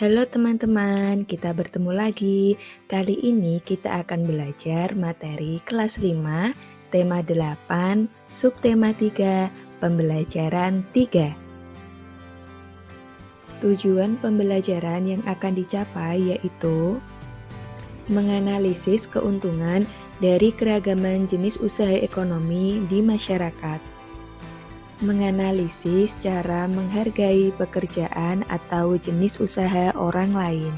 Halo teman-teman, kita bertemu lagi. Kali ini kita akan belajar materi kelas 5, tema 8, subtema 3, pembelajaran 3. Tujuan pembelajaran yang akan dicapai yaitu menganalisis keuntungan dari keragaman jenis usaha ekonomi di masyarakat, menganalisis cara menghargai pekerjaan atau jenis usaha orang lain,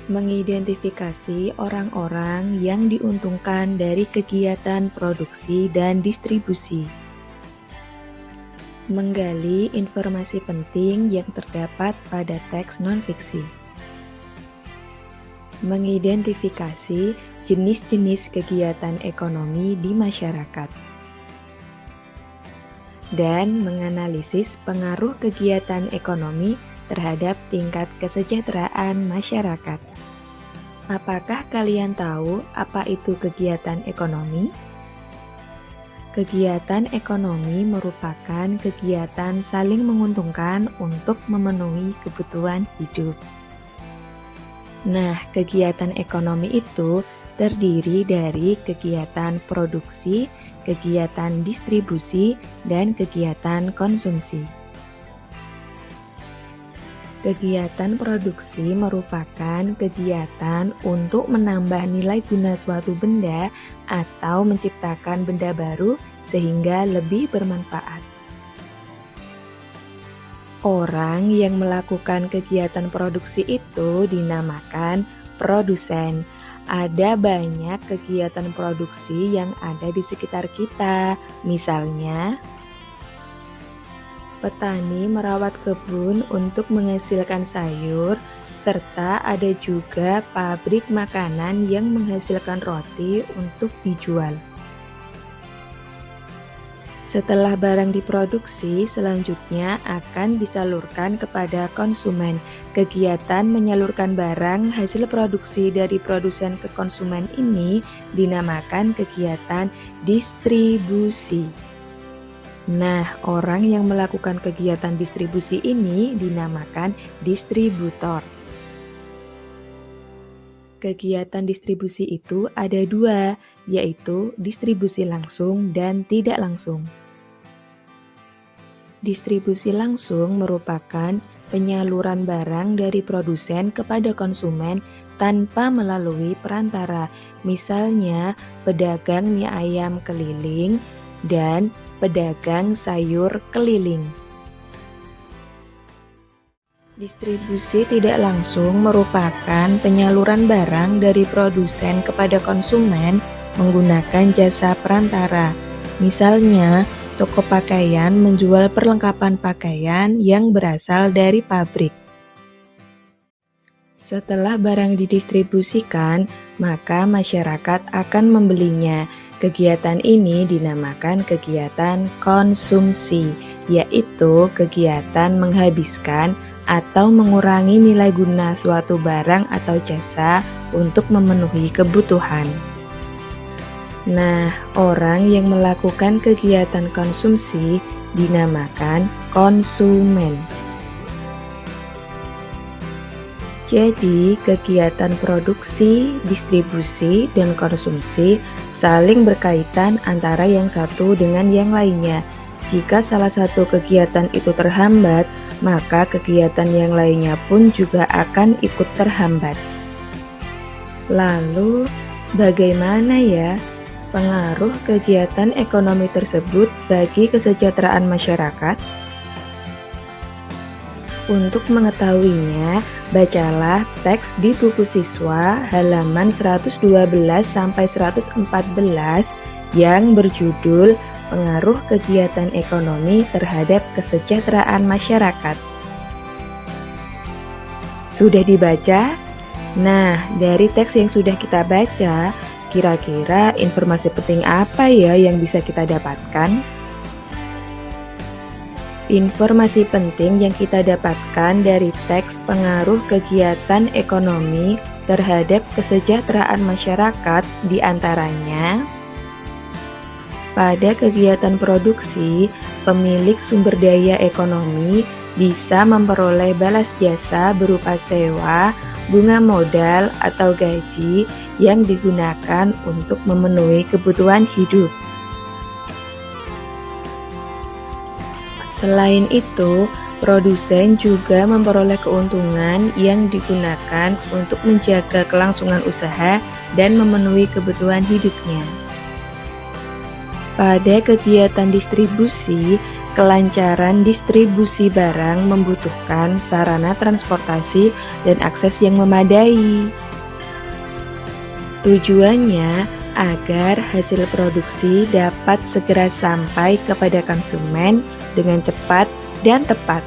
mengidentifikasi orang-orang yang diuntungkan dari kegiatan produksi dan distribusi, menggali informasi penting yang terdapat pada teks non-fiksi, mengidentifikasi jenis-jenis kegiatan ekonomi di masyarakat, dan menganalisis pengaruh kegiatan ekonomi terhadap tingkat kesejahteraan masyarakat. Apakah kalian tahu apa itu kegiatan ekonomi? Kegiatan ekonomi merupakan kegiatan saling menguntungkan untuk memenuhi kebutuhan hidup. Nah, kegiatan ekonomi itu terdiri dari kegiatan produksi, kegiatan distribusi, dan kegiatan konsumsi. Kegiatan produksi merupakan kegiatan untuk menambah nilai guna suatu benda atau menciptakan benda baru sehingga lebih bermanfaat. Orang yang melakukan kegiatan produksi itu dinamakan produsen. Ada banyak kegiatan produksi yang ada di sekitar kita, misalnya petani merawat kebun untuk menghasilkan sayur, serta ada juga pabrik makanan yang menghasilkan roti untuk dijual. Setelah barang diproduksi, selanjutnya akan disalurkan kepada konsumen. Kegiatan menyalurkan barang hasil produksi dari produsen ke konsumen ini dinamakan kegiatan distribusi. Nah, orang yang melakukan kegiatan distribusi ini dinamakan distributor. Kegiatan distribusi itu ada dua, yaitu distribusi langsung dan tidak langsung. Distribusi langsung merupakan penyaluran barang dari produsen kepada konsumen tanpa melalui perantara, misalnya pedagang mie ayam keliling dan pedagang sayur keliling. Distribusi tidak langsung merupakan penyaluran barang dari produsen kepada konsumen menggunakan jasa perantara. Misalnya, toko pakaian menjual perlengkapan pakaian yang berasal dari pabrik. Setelah barang didistribusikan, maka masyarakat akan membelinya. Kegiatan ini dinamakan kegiatan konsumsi, yaitu kegiatan menghabiskan atau mengurangi nilai guna suatu barang atau jasa untuk memenuhi kebutuhan. Nah, orang yang melakukan kegiatan konsumsi dinamakan konsumen. Jadi, kegiatan produksi, distribusi, dan konsumsi saling berkaitan antara yang satu dengan yang lainnya. Jika salah satu kegiatan itu terhambat, maka kegiatan yang lainnya pun juga akan ikut terhambat. Lalu, bagaimana ya pengaruh kegiatan ekonomi tersebut bagi kesejahteraan masyarakat? Untuk mengetahuinya, bacalah teks di buku siswa halaman 112-114 yang berjudul Pengaruh Kegiatan Ekonomi Terhadap Kesejahteraan Masyarakat. Sudah dibaca? Nah, dari teks yang sudah kita baca, kira-kira informasi penting apa ya yang bisa kita dapatkan? Informasi penting yang kita dapatkan dari teks pengaruh kegiatan ekonomi terhadap kesejahteraan masyarakat diantaranya: pada kegiatan produksi, pemilik sumber daya ekonomi bisa memperoleh balas jasa berupa sewa, bunga modal, atau gaji yang digunakan untuk memenuhi kebutuhan hidup. Selain itu, produsen juga memperoleh keuntungan yang digunakan untuk menjaga kelangsungan usaha dan memenuhi kebutuhan hidupnya. Pada kegiatan distribusi, kelancaran distribusi barang membutuhkan sarana transportasi dan akses yang memadai. Tujuannya agar hasil produksi dapat segera sampai kepada konsumen dengan cepat dan tepat.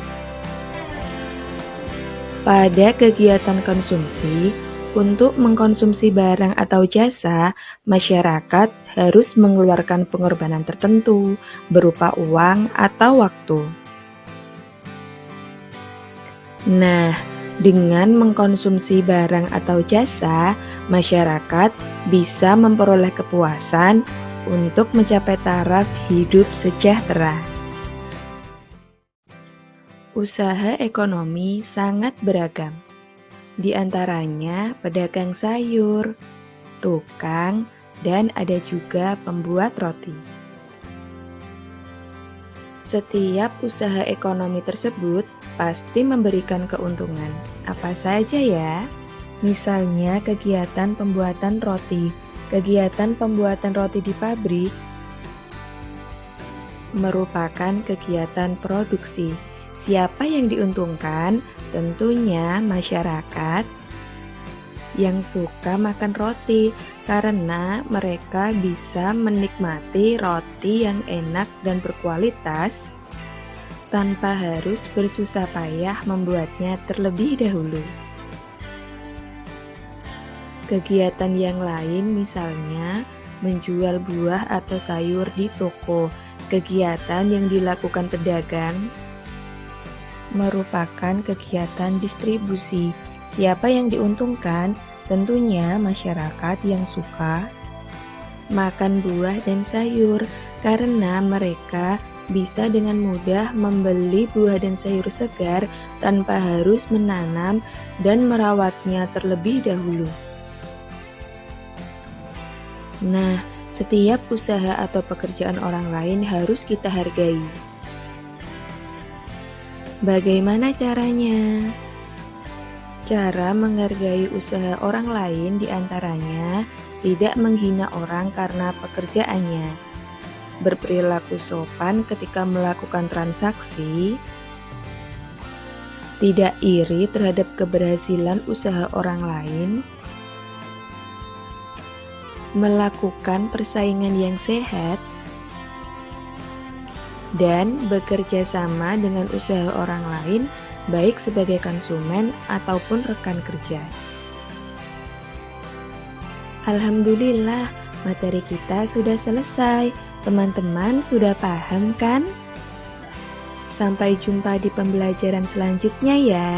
Pada kegiatan konsumsi, untuk mengkonsumsi barang atau jasa, masyarakat harus mengeluarkan pengorbanan tertentu berupa uang atau waktu. Nah, dengan mengkonsumsi barang atau jasa, masyarakat bisa memperoleh kepuasan untuk mencapai taraf hidup sejahtera. Usaha ekonomi sangat beragam. Di antaranya pedagang sayur, tukang, dan ada juga pembuat roti. Setiap usaha ekonomi tersebut pasti memberikan keuntungan. Apa saja ya? Misalnya kegiatan pembuatan roti. Kegiatan pembuatan roti di pabrik merupakan kegiatan produksi. Siapa yang diuntungkan? Tentunya masyarakat yang suka makan roti karena mereka bisa menikmati roti yang enak dan berkualitas tanpa harus bersusah payah membuatnya terlebih dahulu. Kegiatan yang lain misalnya menjual buah atau sayur di toko. Kegiatan yang dilakukan pedagang merupakan kegiatan distribusi. Siapa yang diuntungkan? Tentunya masyarakat yang suka makan buah dan sayur karena mereka bisa dengan mudah membeli buah dan sayur segar tanpa harus menanam dan merawatnya terlebih dahulu. Nah, setiap usaha atau pekerjaan orang lain harus kita hargai. Bagaimana caranya? Cara menghargai usaha orang lain diantaranya tidak menghina orang karena pekerjaannya, berperilaku sopan ketika melakukan transaksi, tidak iri terhadap keberhasilan usaha orang lain, melakukan persaingan yang sehat, dan bekerja sama dengan usaha orang lain, baik sebagai konsumen ataupun rekan kerja. Alhamdulillah, materi kita sudah selesai. Teman-teman sudah paham kan? Sampai jumpa di pembelajaran selanjutnya ya.